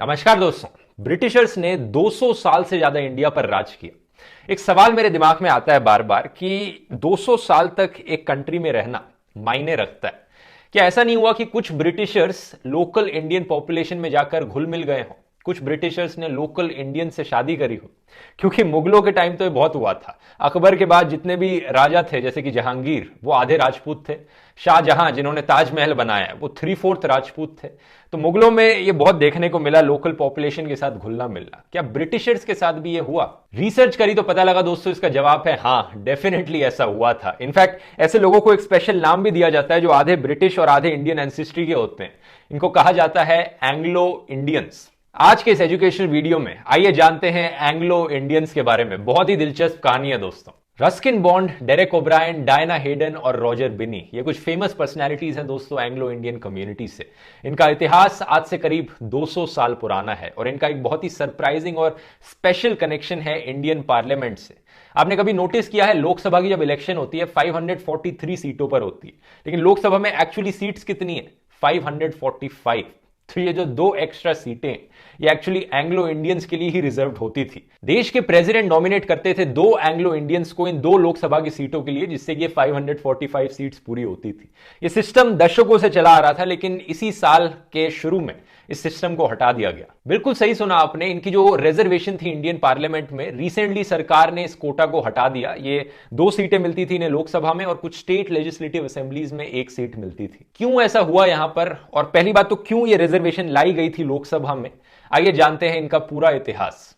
नमस्कार दोस्तों। ब्रिटिशर्स ने 200 साल से ज्यादा इंडिया पर राज किया। एक सवाल मेरे दिमाग में आता है बार बार कि 200 साल तक एक कंट्री में रहना मायने रखता है। क्या ऐसा नहीं हुआ कि कुछ ब्रिटिशर्स लोकल इंडियन पॉपुलेशन में जाकर घुल मिल गए हों, कुछ ब्रिटिशर्स ने लोकल इंडियन से शादी करी हो? क्योंकि मुगलों के टाइम तो ये बहुत हुआ था। अकबर के बाद जितने भी राजा थे, जैसे कि जहांगीर, वो आधे राजपूत थे। शाहजहां जिन्होंने ताजमहल बनाया, वो 3/4 राजपूत थे। तो मुगलों में ये बहुत देखने को मिला, लोकल पॉपुलेशन के साथ घुलना मिलना। क्या ब्रिटिशर्स के साथ भी ये हुआ? रिसर्च करी तो पता लगा दोस्तों, इसका जवाब है हाँ, डेफिनेटली ऐसा हुआ था। इनफैक्ट ऐसे लोगों को एक स्पेशल नाम भी दिया जाता है जो आधे ब्रिटिश और आधे इंडियन एंसेस्ट्री के होते हैं। इनको कहा जाता है एंग्लो इंडियंस। आज के इस एजुकेशनल वीडियो में आइए जानते हैं एंग्लो इंडियंस के बारे में। बहुत ही दिलचस्प कहानी है दोस्तों। Ruskin bond, Derek O'Brien, Diana Hayden और रॉजर बिनी, ये कुछ फेमस पर्सनैलिटीज हैं दोस्तों एंग्लो इंडियन कम्युनिटी से। इनका इतिहास आज से करीब 200 साल पुराना है और इनका एक बहुत ही सरप्राइजिंग और स्पेशल कनेक्शन है इंडियन पार्लियामेंट से। आपने कभी नोटिस किया है, लोकसभा की जब इलेक्शन होती है 543 सीटों पर होती है, लेकिन लोकसभा में एक्चुअली सीट्स कितनी है? 545। तो ये जो 2 एक्स्ट्रा सीटें, ये एक्चुअली एंग्लो इंडियंस के लिए ही रिजर्व होती थी। देश के प्रेसिडेंट नॉमिनेट करते थे 2 एंग्लो इंडियंस को इन 2 लोकसभा की सीटों के लिए, जिससे ये 545 सीट्स पूरी होती थी। ये सिस्टम दशकों से चला आ रहा था, लेकिन इसी साल के शुरू में इस सिस्टम को हटा दिया गया। बिल्कुल सही सुना आपने, इनकी जो रिजर्वेशन थी इंडियन पार्लियामेंट में, रिसेंटली सरकार ने इस कोटा को हटा दिया। ये 2 सीटें मिलती थी इन्हें लोकसभा में और कुछ स्टेट लेजिस्लेटिव असेंबलीज में 1 सीट मिलती थी। क्यों ऐसा हुआ यहां पर, और पहली बात तो क्यों ये रिजर्वेशन लाई गई थी लोकसभा में, आइए जानते हैं इनका पूरा इतिहास।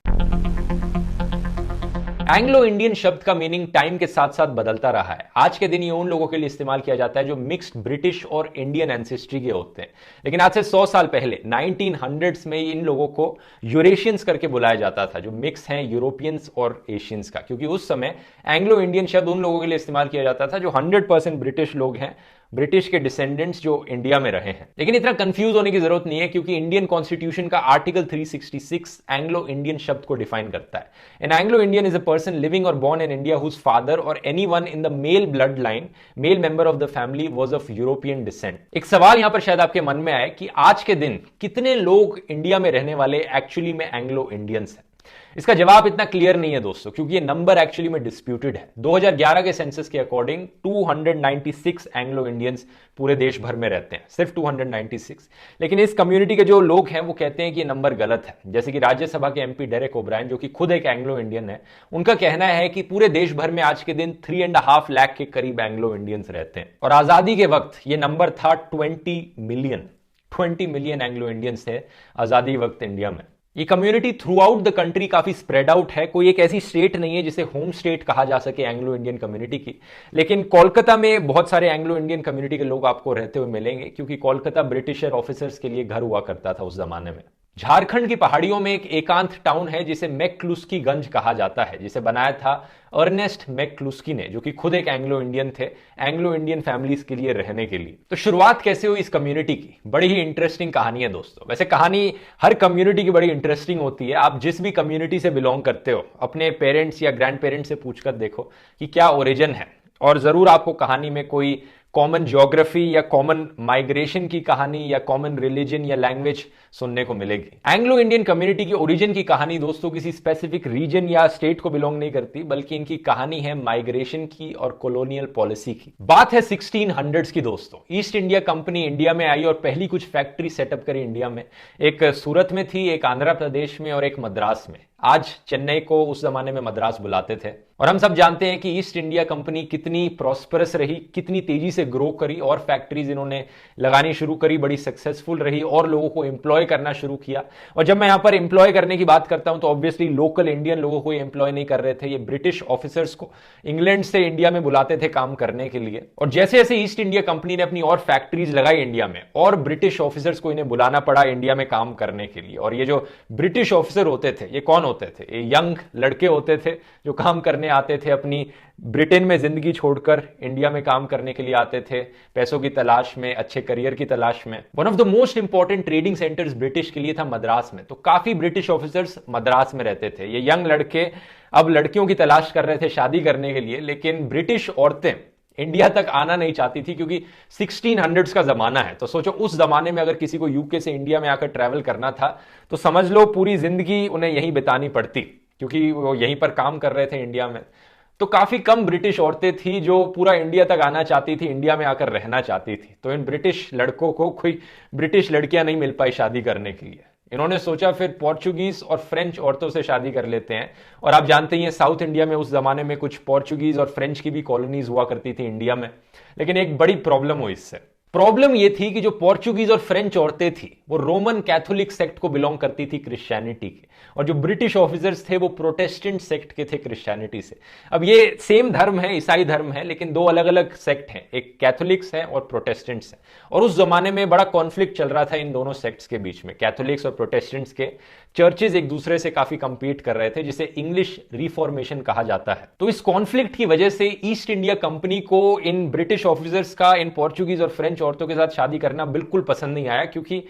एंग्लो इंडियन शब्द का मीनिंग टाइम के साथ साथ बदलता रहा है। आज के दिन ये उन लोगों के लिए इस्तेमाल किया जाता है जो मिक्स्ड ब्रिटिश और इंडियन एंसेस्ट्री के होते हैं, लेकिन आज से 100 साल पहले 1900s में इन लोगों को यूरेशियंस करके बुलाया जाता था, जो मिक्स हैं यूरोपियंस और एशियंस का। क्योंकि उस समय एंग्लो इंडियन शब्द उन लोगों के लिए इस्तेमाल किया जाता था जो 100% ब्रिटिश लोग हैं, ब्रिटिश के डिसेंडेंट्स जो इंडिया में रहे हैं। लेकिन इतना कंफ्यूज होने की जरूरत नहीं है, क्योंकि इंडियन कॉन्स्टिट्यूशन का आर्टिकल 366 एंग्लो इंडियन शब्द को डिफाइन करता है। An Anglo Indian is a person living और born in India whose father or anyone in the male bloodline, male member of the family was of European descent। एक सवाल यहां पर शायद आपके मन में आए कि आज के दिन कितने लोग इंडिया में रहने वाले एक्चुअली में एंग्लो इंडियंस हैं। इसका जवाब इतना क्लियर नहीं है दोस्तों, क्योंकि ये नंबर एक्चुअली में डिस्प्यूटेड है। 2011 के सेंसस के अकॉर्डिंग 296 एंग्लो इंडियंस पूरे देश भर में रहते हैं, सिर्फ 296। लेकिन इस कम्युनिटी के जो लोग हैं वो कहते हैं कि ये नंबर गलत है। जैसे कि राज्यसभा के एमपी डेरेक ओब्रायन, जो कि खुद एक एंग्लो इंडियन है, उनका कहना है कि पूरे देश भर में आज के दिन 3.5 लाख के करीब एंग्लो इंडियंस रहते हैं। और आजादी के वक्त ये नंबर था 20 मिलियन। 20 मिलियन एंग्लो इंडियंस थे आजादी वक्त इंडिया में। ये community through out the country काफी स्प्रेड आउट है। कोई एक ऐसी स्टेट नहीं है जिसे होम स्टेट कहा जा सके एंग्लो इंडियन कम्युनिटी की। लेकिन कोलकाता में बहुत सारे एंग्लो इंडियन कम्युनिटी के लोग आपको रहते हुए मिलेंगे, क्योंकि कोलकाता ब्रिटिशर ऑफिसर्स के लिए घर हुआ करता था उस जमाने में। झारखंड की पहाड़ियों में एक एकांत टाउन है जिसे मैक्लुस्कीगंज कहा जाता है, जिसे बनाया था अर्नेस्ट मैक्लुस्की ने, जो कि खुद एक एंग्लो इंडियन थे, एंग्लो इंडियन फैमिलीज के लिए रहने के लिए। तो शुरुआत कैसे हुई इस कम्युनिटी की? बड़ी ही इंटरेस्टिंग कहानी है दोस्तों। वैसे कहानी हर कम्युनिटी की बड़ी इंटरेस्टिंग होती है। आप जिस भी कम्युनिटी से बिलोंग करते हो, अपने पेरेंट्स या ग्रैंड पेरेंट्स से पूछकर देखो कि क्या ओरिजिन है, और जरूर आपको कहानी में कोई कॉमन ज्योग्राफी या कॉमन माइग्रेशन की कहानी या कॉमन रिलीजन या लैंग्वेज सुनने को मिलेगी। एंग्लो इंडियन कम्युनिटी की ओरिजिन की कहानी दोस्तों किसी स्पेसिफिक रीजन या स्टेट को बिलोंग नहीं करती, बल्कि इनकी कहानी है माइग्रेशन की और कॉलोनियल पॉलिसी की। बात है 1600s की दोस्तों। ईस्ट इंडिया कंपनी इंडिया में आई और पहली कुछ फैक्ट्री सेटअप करी इंडिया में। एक सूरत में थी, एक आंध्र प्रदेश में और एक मद्रास में। आज चेन्नई को उस जमाने में मद्रास बुलाते थे। और हम सब जानते हैं कि ईस्ट इंडिया कंपनी कितनी प्रॉस्परस रही, कितनी तेजी से ग्रो करी, और फैक्ट्रीज इन्होंने लगानी शुरू करी, बड़ी सक्सेसफुल रही, और लोगों को एम्प्लॉय करना शुरू किया। और जब मैं यहां पर एम्प्लॉय करने की बात करता हूं तो ऑब्वियसली लोकल इंडियन लोगों को एम्प्लॉय नहीं कर रहे थे, ये ब्रिटिश ऑफिसर्स को इंग्लैंड से इंडिया में बुलाते थे काम करने के लिए। और जैसे जैसे ईस्ट इंडिया कंपनी ने अपनी और फैक्ट्रीज लगाई इंडिया में, और ब्रिटिश ऑफिसर्स को इन्हें बुलाना पड़ा इंडिया में काम करने के लिए। और ये जो ब्रिटिश ऑफिसर होते थे, ये कौन होते थे? ये यंग लड़के होते थे जो काम करने आते थे, अपनी ब्रिटेन में जिंदगी छोड़कर इंडिया में काम करने के लिए आते थे, पैसों की तलाश में, अच्छे करियर की तलाश में। One of the most important trading centres British के लिए था मद्रास में, तो काफी ब्रिटिश ऑफिसर्स मद्रास में रहते थे। ये यंग लड़के अब लड़कियों की तलाश कर रहे थे शादी करने के लिए, लेकिन ब्रिटिश औरतें इंडिया तक आना नहीं चाहती थी, क्योंकि 1600s का जमाना है। तो सोचो उस जमाने में अगर किसी को यूके से इंडिया में आकर ट्रैवल करना था तो समझ लो पूरी जिंदगी उन्हें यहीं बितानी पड़ती, क्योंकि वो यहीं पर काम कर रहे थे इंडिया में। तो काफी कम ब्रिटिश औरतें थी जो पूरा इंडिया तक आना चाहती थी, इंडिया में आकर रहना चाहती थी। तो इन ब्रिटिश लड़कों को कोई ब्रिटिश लड़कियां नहीं मिल पाई शादी करने के लिए। इन्होंने सोचा फिर पोर्चुगीज और फ्रेंच औरतों से शादी कर लेते हैं। और आप जानते ही हैं साउथ इंडिया में उस जमाने में कुछ पोर्चुगीज और फ्रेंच की भी कॉलोनीज हुआ करती थी इंडिया में। लेकिन एक बड़ी प्रॉब्लम हुई इससे। प्रॉब्लम यह थी कि जो पोर्चुगीज और फ्रेंच औरतें थी वो रोमन कैथोलिक सेक्ट को बिलोंग करती थी, क्रिश्चियनिटी के, और जो ब्रिटिश ऑफिसर्स थे वो प्रोटेस्टेंट सेक्ट के थे, क्रिश्चियनिटी से। अब ये सेम धर्म है, ईसाई धर्म है, लेकिन दो अलग अलग सेक्ट हैं, एक कैथोलिक्स है और प्रोटेस्टेंट्स है। और उस जमाने में बड़ा कॉन्फ्लिक्ट चल रहा था इन दोनों सेक्ट्स के बीच में। कैथोलिक्स और प्रोटेस्टेंट्स के चर्चेज एक दूसरे से काफी कंपीट कर रहे थे, जिसे इंग्लिश रिफॉर्मेशन कहा जाता है। तो इस कॉन्फ्लिक्ट की वजह से ईस्ट इंडिया कंपनी को इन ब्रिटिश ऑफिसर्स का इन पोर्चुगीज और फ्रेंच औरतों के साथ शादी करना बिल्कुल पसंद नहीं आया, क्योंकि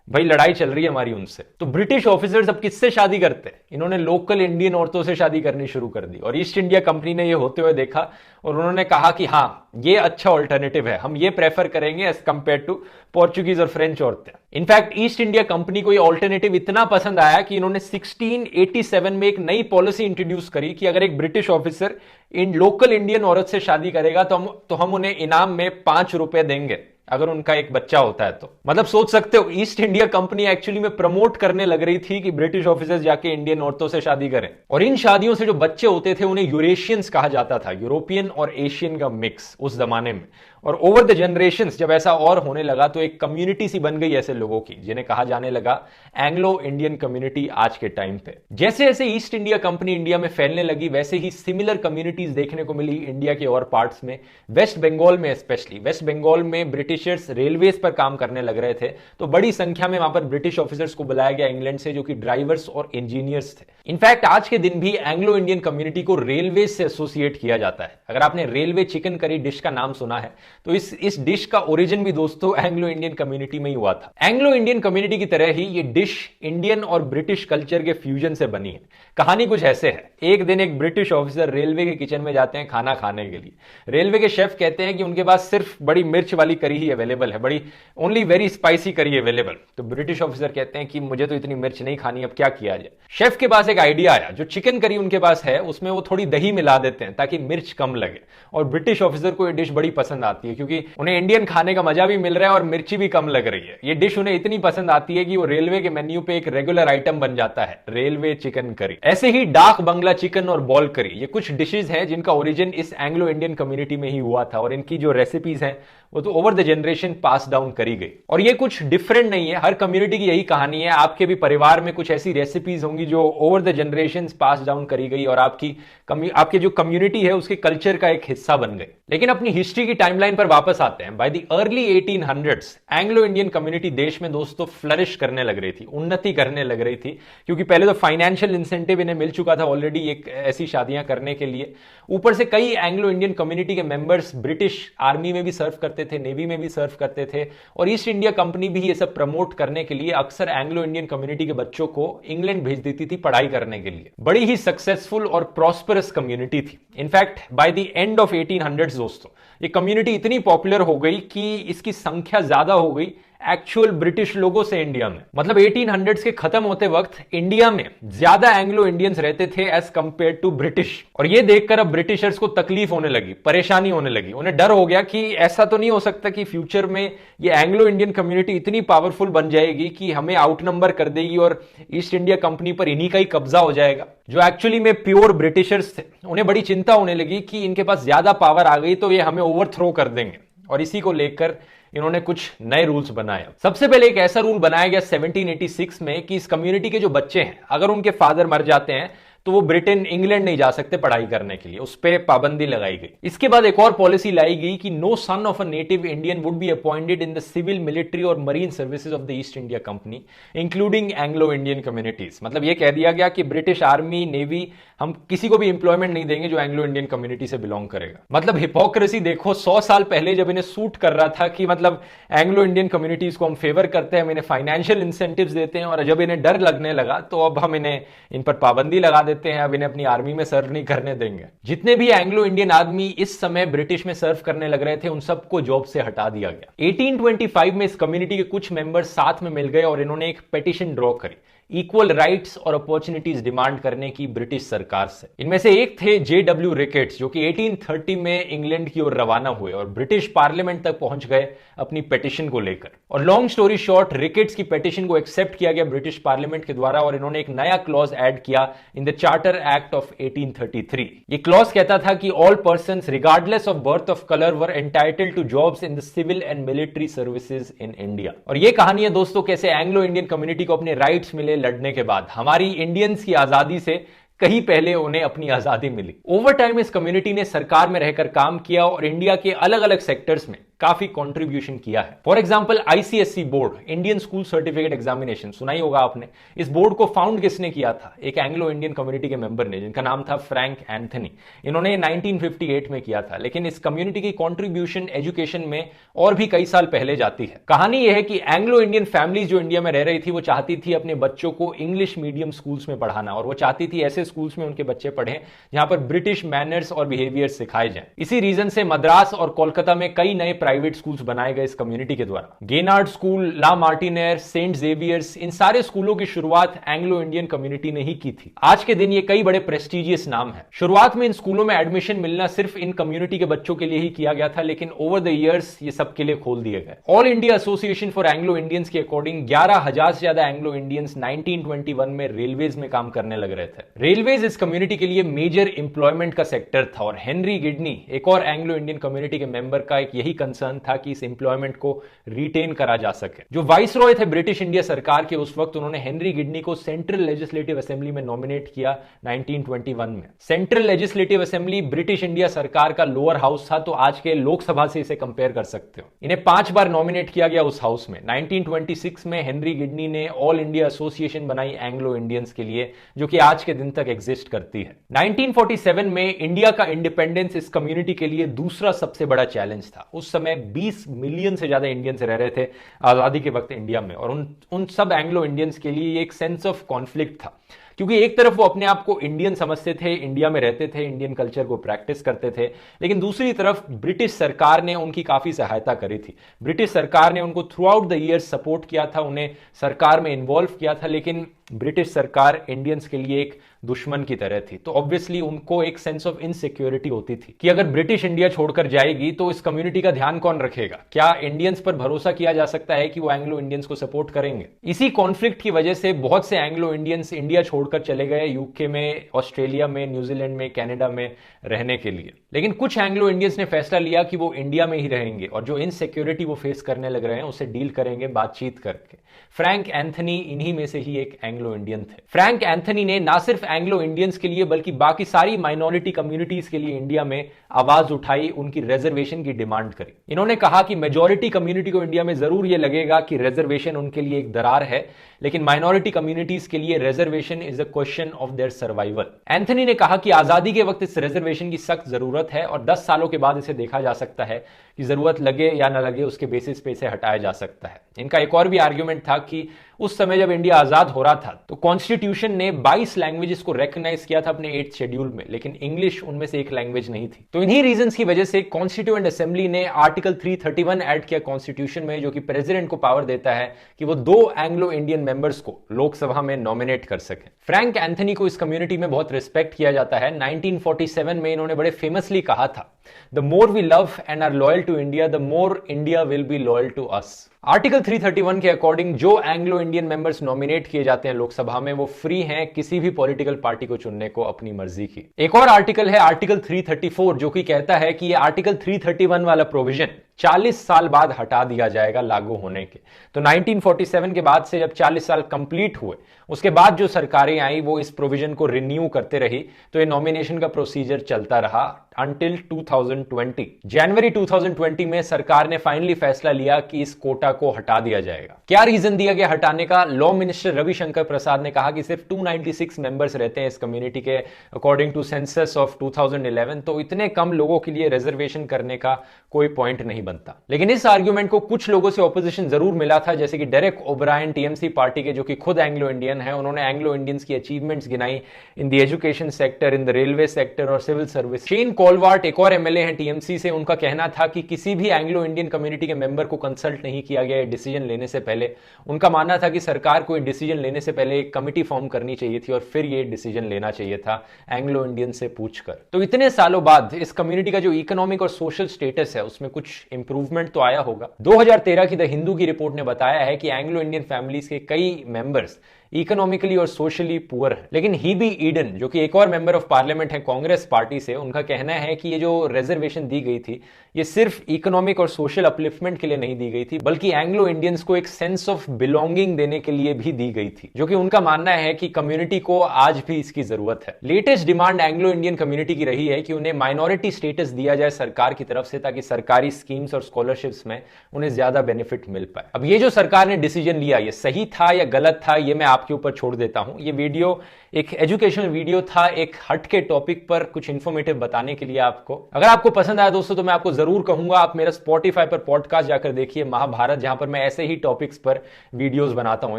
भाई लड़ाई चल रही है हमारी उनसे। तो ब्रिटिश ऑफिसर्स अब किससे शादी करते हैं? इन्होंने लोकल इंडियन औरतों से शादी करनी शुरू कर दी। और ईस्ट इंडिया कंपनी ने ये होते हुए देखा और उन्होंने कहा कि हाँ, ये अच्छा ऑल्टरनेटिव है, हम ये प्रेफर करेंगे एज कंपेयर टू पोर्चुगीज और फ्रेंच औरतें। इनफैक्ट ईस्ट इंडिया कंपनी को ये ऑल्टरनेटिव इतना पसंद आया कि इन्होंने 1687 में एक नई पॉलिसी इंट्रोड्यूस करी कि अगर एक British officer in local Indian औरत से शादी करेगा तो हम उन्हें इनाम में 5 रुपए देंगे अगर उनका एक बच्चा होता है तो। मतलब सोच सकते हो, ईस्ट इंडिया कंपनी एक्चुअली में प्रमोट करने लग रही थी कि ब्रिटिश ऑफिसर्स जाके इंडियन औरतों से शादी करें। और इन शादियों से जो बच्चे होते थे उन्हें यूरेशियंस कहा जाता था, यूरोपियन और एशियन का मिक्स उस जमाने में। और ओवर द जनरेशंस जब ऐसा और होने लगा तो एक कम्युनिटी सी बन गई ऐसे लोगों की, जिन्हें कहा जाने लगा एंग्लो इंडियन कम्युनिटी आज के टाइम पे। जैसे जैसे ईस्ट इंडिया कंपनी इंडिया में फैलने लगी वैसे ही सिमिलर कम्युनिटीज देखने को मिली इंडिया के और पार्ट्स में। वेस्ट बंगाल में, स्पेशली वेस्ट बंगाल में ब्रिटिशर्स रेलवेज पर काम करने लग रहे थे, तो बड़ी संख्या में वहां पर ब्रिटिश ऑफिसर्स को बुलाया गया इंग्लैंड से, जो कि ड्राइवर्स और इंजीनियर्स थे। इनफैक्ट आज के दिन भी एंग्लो इंडियन कम्युनिटी को रेलवेज से एसोसिएट किया जाता है। अगर आपने रेलवे चिकन करी डिश का नाम सुना है तो इस डिश का ओरिजिन भी दोस्तों एंग्लो इंडियन कम्युनिटी में ही हुआ था। एंग्लो इंडियन कम्युनिटी की तरह ही ये डिश इंडियन और ब्रिटिश कल्चर के फ्यूजन से बनी है। कहानी कुछ ऐसे है, एक दिन एक ब्रिटिश ऑफिसर रेलवे के किचन में जाते हैं खाना खाने के लिए। रेलवे के शेफ कहते हैं कि उनके पास सिर्फ बड़ी मिर्च वाली करी ही अवेलेबल है, बड़ी ओनली वेरी स्पाइसी करी अवेलेबल। तो ब्रिटिश ऑफिसर कहते हैं कि मुझे तो इतनी मिर्च नहीं खानी, अब क्या किया जाए। शेफ के पास एक आइडिया आया, जो चिकन करी उनके पास है उसमें वो थोड़ी दही मिला देते हैं ताकि मिर्च कम लगे। और ब्रिटिश ऑफिसर को ये डिश बड़ी पसंद आती है, क्योंकि उन्हें इंडियन खाने का मजा भी मिल रहा है और मिर्ची भी कम लग रही है। ये डिश उन्हें इतनी पसंद आती है कि वो रेलवे के मेन्यू पे एक रेगुलर आइटम बन जाता है, रेलवे चिकन करी। ऐसे ही डाक बंगला चिकन और बॉल करी, ये कुछ डिशेज हैं जिनका ओरिजिन इस एंग्लो इंडियन कम्युनिटी में ही हुआ था। और इनकी जो रेसिपीज हैं वो तो over the generation pass down करी गई। और ये कुछ डिफरेंट नहीं है, हर कम्युनिटी की यही कहानी है। आपके भी परिवार में कुछ ऐसी रेसिपीज होंगी जो over the generation pass down करी गई और आपकी जो कम्युनिटी है उसके कल्चर का एक हिस्सा बन गई। लेकिन अपनी हिस्ट्री की टाइमलाइन पर वापस आते हैं। By the early 1800s Anglo Indian community देश में दोस्तों फ्लरिश करने लग रही थी, उन्नति करने लग रही थी, क्योंकि पहले तो फाइनेंशियल इंसेंटिव इन्हें मिल चुका था ऑलरेडी एक ऐसी शादियां करने के लिए। ऊपर से कई एंग्लो इंडियन कम्युनिटी के मेंबर्स ब्रिटिश आर्मी में भी सर्व करते थे, नेवी में भी सर्व करते थे। और ईस्ट इंडिया कंपनी भी ये सब प्रमोट करने के लिए अक्सर एंग्लो इंडियन कम्युनिटी के बच्चों को इंग्लैंड भेज देती थी पढ़ाई करने के लिए। बड़ी ही सक्सेसफुल और प्रॉस्परस कम्युनिटी थी। In fact by the end of 1800s दोस्तों ये कम्युनिटी इतनी पॉपुलर हो गई कि इसकी संख्या ज्यादा हो गई एक्चुअल ब्रिटिश लोगों से इंडिया में। मतलब 1800s के खत्म होते वक्त इंडिया में ज्यादा एंग्लो इंडियंस रहते थे एज कंपेयर टू ब्रिटिश। और ये देखकर अब ब्रिटिशर्स को तकलीफ होने लगी, परेशानी होने लगी। उन्हें डर हो गया कि ऐसा तो नहीं हो सकता कि फ्यूचर में ये एंग्लो इंडियन कम्युनिटी इतनी पावरफुल बन जाएगी कि हमें आउटनंबर कर देगी और ईस्ट इंडिया कंपनी पर इन्हीं का ही कब्जा हो जाएगा। जो एक्चुअली में प्योर ब्रिटिशर्स थे उन्हें बड़ी चिंता होने लगी कि इनके पास ज्यादा पावर आ गई तो ये हमें ओवरथ्रो कर देंगे। और इसी को लेकर इन्होंने कुछ नए रूल्स बनाए। सबसे पहले एक ऐसा रूल बनाया गया 1786 में कि इस कम्युनिटी के जो बच्चे हैं अगर उनके फादर मर जाते हैं तो वो ब्रिटेन इंग्लैंड नहीं जा सकते पढ़ाई करने के लिए, उस पर पाबंदी लगाई गई। इसके बाद एक और पॉलिसी लाई गई कि no son of a native Indian would be appointed in the civil, military और marine services of the East India company including Anglo Indian communities. मतलब ये कह दिया गया कि ब्रिटिश आर्मी, नेवी, हम किसी को भी इंप्लॉयमेंट नहीं देंगे जो एंग्लो इंडियन कम्युनिटी से बिलोंग करेगा। मतलब हिपोक्रेसी देखो, 100 साल पहले जब इन्हें सूट कर रहा था कि मतलब एंग्लो इंडियन कम्युनिटीज को हम फेवर करते हैं, हम इन्हें फाइनेंशियल इंसेंटिव्स देते हैं, और जब इन्हें डर लगने लगा तो अब हम इन पर पाबंदी लगा देते देते हैं, अब इन्हें अपनी आर्मी में सर्व नहीं करने देंगे। जितने भी एंग्लो इंडियन आदमी इस समय ब्रिटिश में सर्व करने लग रहे थे उन सबको जॉब से हटा दिया गया। 1825 में इस कम्युनिटी के कुछ मेंबर्स साथ में मिल गए और इन्होंने एक पेटिशन ड्रॉ करी इक्वल राइट्स और अपॉर्चुनिटीज डिमांड करने की ब्रिटिश सरकार से। इनमें से एक थे J.W. रिकेट्स, जो कि 1830 में इंग्लैंड की ओर रवाना हुए और ब्रिटिश पार्लियामेंट तक पहुंच गए अपनी पेटिशन को लेकर। और लॉन्ग स्टोरी शॉर्ट, रिकेट्स की पेटिशन को एक्सेप्ट किया गया ब्रिटिश पार्लियामेंट के द्वारा और इन्होंने एक नया क्लॉज ऐड किया in the charter act of 1833। ये क्लॉज कहता था कि all persons regardless of birth of colour were entitled to jobs in the civil and military services in India. और ये कहानी है दोस्तों कैसे एंग्लो इंडियन कम्युनिटी को अपने राइट्स मिले लड़ने के बाद। हमारी इंडियंस की आजादी से कहीं पहले उन्हें अपनी आजादी मिली। ओवर टाइम इस कम्युनिटी ने सरकार में रहकर काम किया और इंडिया के अलग अलग सेक्टर्स में काफी कंट्रीब्यूशन किया है। For example ICSE board, Indian school certificate examination, सुनाई होगा आपने। इस बोर्ड को फाउंड किसने किया था? एक एंग्लो इंडियन कम्युनिटी के मेंबर ने, जिनका नाम था फ्रैंक एंथनी। इन्होंने 1958 में किया था, लेकिन इस कम्युनिटी की कंट्रीब्यूशन एजुकेशन में और भी कई साल पहले जाती है। कहानी यह है कि एंग्लो इंडियन फैमिलीज जो इंडिया में रह रही थी वो चाहती थी अपने बच्चों को इंग्लिश मीडियम स्कूल्स में पढ़ाना, और वो चाहती थी ऐसे स्कूल्स में उनके बच्चे पढ़ें जहां पर ब्रिटिश मैनर्स और बिहेवियर सिखाए जाएं। इसी रीजन से मद्रास और कोलकाता में कई नए प्राइवेट स्कूल्स बनाए गए इस कम्युनिटी के द्वारा। गेनार्ड स्कूल, ला मार्टिनेर, सेंट जेवियर्स, इन सारे स्कूलों की शुरुआत एंग्लो इंडियन कम्युनिटी ने ही की थी। आज के दिन ये कई बड़े प्रेस्टिजियस नाम है। शुरुआत में इन स्कूलों में एडमिशन मिलना सिर्फ इन कम्युनिटी के बच्चों के लिए ही किया गया था, लेकिन ओवर द ईयर्स ये सबके लिए खोल दिए गए। All India association for Anglo Indians के अकॉर्डिंग 11,000 से ज्यादा एंग्लो इंडियंस 1921 में रेलवेज में काम करने लग रहे थे। रेलवेज इस कम्युनिटी के लिए मेजर एम्प्लॉयमेंट का सेक्टर था और हेनरी गिडनी, एक और एंग्लो इंडियन कम्युनिटी के मेंबर, का एक यही कंसर्न था कि इस एम्प्लॉयमेंट को रिटेन करा जा सके। जो वाइस रॉय थे ब्रिटिश इंडिया सरकार के उस वक्त, उन्होंने हेनरी गिडनी को सेंट्रल लेजिस्लेटिव असेंबली में नॉमिनेट किया 1921 में। Central legislative assembly British India सरकार का लोअर हाउस था, तो आज के लोकसभा से इसे कंपेयर कर सकते हो। इन्हें 5 बार नॉमिनेट किया गया उस हाउस में। 1926 में हेनरी गिडनी ने ऑल इंडिया एसोसिएशन बनाई एंग्लो इंडियंस के लिए, जो कि आज के दिन तक एग्जिस्ट करती है। 1947 में इंडिया का इंडिपेंडेंस इस कम्युनिटी के लिए दूसरा सबसे बड़ा चैलेंज था। उस समय 20 मिलियन से ज्यादा इंडियंस रह रहे थे आजादी के वक्त इंडिया में, और उन सब एंग्लो इंडियंस के लिए एक सेंस ऑफ कॉन्फ्लिक्ट था, क्योंकि एक तरफ वो अपने आप को इंडियन समझते थे, इंडिया में रहते थे, इंडियन कल्चर को प्रैक्टिस करते थे, लेकिन दूसरी तरफ ब्रिटिश सरकार ने उनकी काफी सहायता करी थी। ब्रिटिश सरकार ने उनको through out the years support किया था, उन्हें सरकार में इन्वॉल्व किया था, लेकिन ब्रिटिश सरकार इंडियंस के लिए एक दुश्मन की तरह थी। तो ऑब्वियसली उनको एक सेंस ऑफ इनसिक्योरिटी होती थी कि अगर ब्रिटिश इंडिया छोड़कर जाएगी तो इस कम्युनिटी का ध्यान कौन रखेगा? क्या इंडियंस पर भरोसा किया जा सकता है कि वो एंग्लो इंडियंस को सपोर्ट करेंगे? इसी कॉन्फ्लिक्ट की वजह से बहुत से एंग्लो इंडियंस इंडिया छोड़कर चले गए यूके में, ऑस्ट्रेलिया में, न्यूजीलैंड में, कनाडा में रहने के लिए। लेकिन कुछ एंग्लो इंडियंस ने फैसला लिया कि वो इंडिया में ही रहेंगे और जो इनसिक्योरिटी वो फेस करने लग रहे हैं उसे डील करेंगे बातचीत करके। फ्रैंक एंथनी इन्हीं में से ही एक एंग्लो इंडियन थे। फ्रैंक एंथनी ने ना सिर्फ एंग्लो इंडियंस के लिए बल्कि बाकी सारी माइनॉरिटी कम्युनिटीज के लिए इंडिया में आवाज उठाई, उनकी रिजर्वेशन की डिमांड करी। इन्होंने कहा कि मेजॉरिटी कम्युनिटी को इंडिया में जरूर यह लगेगा कि रिजर्वेशन उनके लिए एक दरार है, लेकिन माइनॉरिटी कम्युनिटीज के लिए reservation is a question of their survival. Anthony ने कहा कि आजादी के वक्त इस रिजर्वेशन की सख्त जरूरत है और 10 सालों के बाद इसे देखा जा सकता है कि जरूरत लगे या ना लगे, उसके बेसिस पे इसे हटाया जा सकता है। इनका एक और भी आर्ग्यूमेंट था कि उस समय जब इंडिया आजाद हो रहा था तो कॉन्स्टिट्यूशन ने 22 लैंग्वेजेस को रिकॉग्नाइज किया था अपने 8th शेड्यूल में, लेकिन इंग्लिश उनमें से एक लैंग्वेज नहीं थी। तो इन्हीं रीजंस की वजह से कॉन्स्टिट्यूएंट असेंबली ने आर्टिकल 331 ऐड किया कॉन्स्टिट्यूशन में, जो कि प्रेसिडेंट को पावर देता है कि वो 2 एंग्लो इंडियन मेंबर्स को लोकसभा में नॉमिनेट कर सके। फ्रैंक एंथनी को इस कम्युनिटी में बहुत रिस्पेक्ट किया जाता है। 1947 में इन्होंने बड़े फेमसली कहा था, the more we love and are loyal to India, the more India will be loyal to us. Article 331 के अकॉर्डिंग जो एंग्लो इंडियन मेंबर्स नॉमिनेट किए जाते हैं लोकसभा में, वो फ्री हैं किसी भी पॉलिटिकल पार्टी को चुनने को अपनी मर्जी की। एक और आर्टिकल है आर्टिकल 334, जो कि कहता है कि ये आर्टिकल 331 वाला प्रोविजन 40 साल बाद हटा दिया जाएगा लागू होने के। तो 1947 के बाद से जब 40 साल कंप्लीट हुए, उसके बाद जो सरकारें आई वो इस प्रोविजन को रिन्यू करते रही, तो ये नॉमिनेशन का प्रोसीजर चलता रहा अंटिल 2020। जनवरी 2020 में सरकार ने फाइनली फैसला लिया कि इस कोटा को हटा दिया जाएगा। क्या रीजन दिया गया हटाने का? लॉ मिनिस्टर रविशंकर प्रसाद ने कहा कि सिर्फ 296 मेंबर्स रहते हैं इस कम्युनिटी के अकॉर्डिंग टू सेंसस ऑफ 2011, तो इतने कम लोगों के लिए रिजर्वेशन करने का कोई पॉइंट नहीं बनता। लेकिन इस आर्ग्यूमेंट को कुछ लोगों से ऑपोजिशन जरूर मिला था, जैसे कि डेरेक ओब्रायन टीएमसी पार्टी के, जो कि खुद एंग्लो इंडियन है। उन्होंने एंग्लो इंडियंस की अचीवमेंट्स गिनाई in the education sector, in the railway sector और सिविल सर्विस। शेन कोलवार्ट एक और एमएलए हैं टीएमसी से, उनका कहना था कि किसी भी एंग्लो इंडियन कम्युनिटी के मेंबर को कंसल्ट नहीं किया गया डिसीजन लेने से पहले। उनका मानना था कि सरकार को डिसीजन लेने से पहले एक कमिटी फॉर्म करनी चाहिए थी और फिर ये डिसीजन लेना चाहिए था एंग्लो इंडियन से पूछकर। तो इतने सालों बाद इस कम्युनिटी का जो इकोनॉमिक और सोशल स्टेटस है उसमें कुछ इंप्रूवमेंट तो आया होगा। 2013 की द हिंदू की रिपोर्ट ने बताया है कि एंग्लो इंडियन फैमिलीज के कई मेंबर्स इकोनॉमिकली और सोशली पुअर है। लेकिन हीबी ईडन, जो कि एक और मेंबर ऑफ पार्लियामेंट है कांग्रेस पार्टी से, उनका कहना है कि ये जो रिजर्वेशन दी गई थी ये सिर्फ इकोनॉमिक और सोशल अपलिफ्टमेंट के लिए नहीं दी गई थी, बल्कि एंग्लो इंडियंस को एक सेंस ऑफ बिलोंगिंग देने के लिए भी दी गई थी, जो कि उनका मानना है कि कम्युनिटी को आज भी इसकी जरूरत है। Latest demand Anglo Indian community की रही है कि उन्हें माइनॉरिटी स्टेटस दिया जाए सरकार की तरफ से, ताकि सरकारी स्कीम्स और स्कॉलरशिप्स में उन्हें ज्यादा बेनिफिट मिल पाए। अब ये जो सरकार ने डिसीजन लिया, ये सही था या गलत था, ये मैं आपके ऊपर छोड़ देता हूं। ये वीडियो एक एजुकेशनल वीडियो था, एक हटके टॉपिक पर कुछ इंफॉर्मेटिव बताने के लिए आपको। अगर आपको पसंद आया दोस्तों तो मैं आपको जरूर कहूंगा आप मेरा स्पॉटिफाई पर पॉडकास्ट जाकर देखिए महाभारत, जहां पर मैं ऐसे ही टॉपिक्स पर वीडियोस बनाता हूं।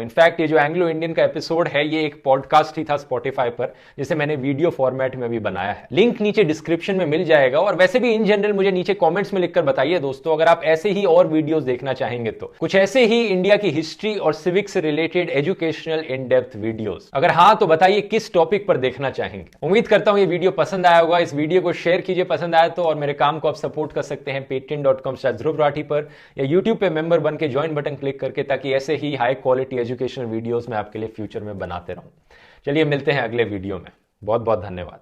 इनफैक्ट ये जो एंग्लो इंडियन का एपिसोड है ये एक पॉडकास्ट ही था स्पॉटिफाई पर, जिसे मैंने वीडियो फॉर्मेट में भी बनाया है। लिंक नीचे डिस्क्रिप्शन में मिल जाएगा। और वैसे भी इन जनरल मुझे नीचे कॉमेंट्स में लिखकर बताइए दोस्तों, अगर आप ऐसे ही और वीडियोस देखना चाहेंगे तो कुछ ऐसे ही इंडिया की हिस्ट्री और सिविक से related educational in depth videos. अगर हाँ तो बताइए किस टॉपिक पर देखना चाहेंगे। उम्मीद करता हूं ये वीडियो पसंद आया होगा। इस वीडियो को शेयर कीजिए पसंद आया तो, और मेरे काम को आप सपोर्ट कर सकते हैं patreon.com/ध्रुव राठी पर, या यूट्यूब पे मेंबर बन के ज्वाइन बटन क्लिक करके, ताकि ऐसे ही हाई क्वालिटी एजुकेशनल वीडियोस मैं आपके लिए फ्यूचर में बनाते रहूं। चलिए मिलते हैं अगले वीडियो में। बहुत बहुत धन्यवाद।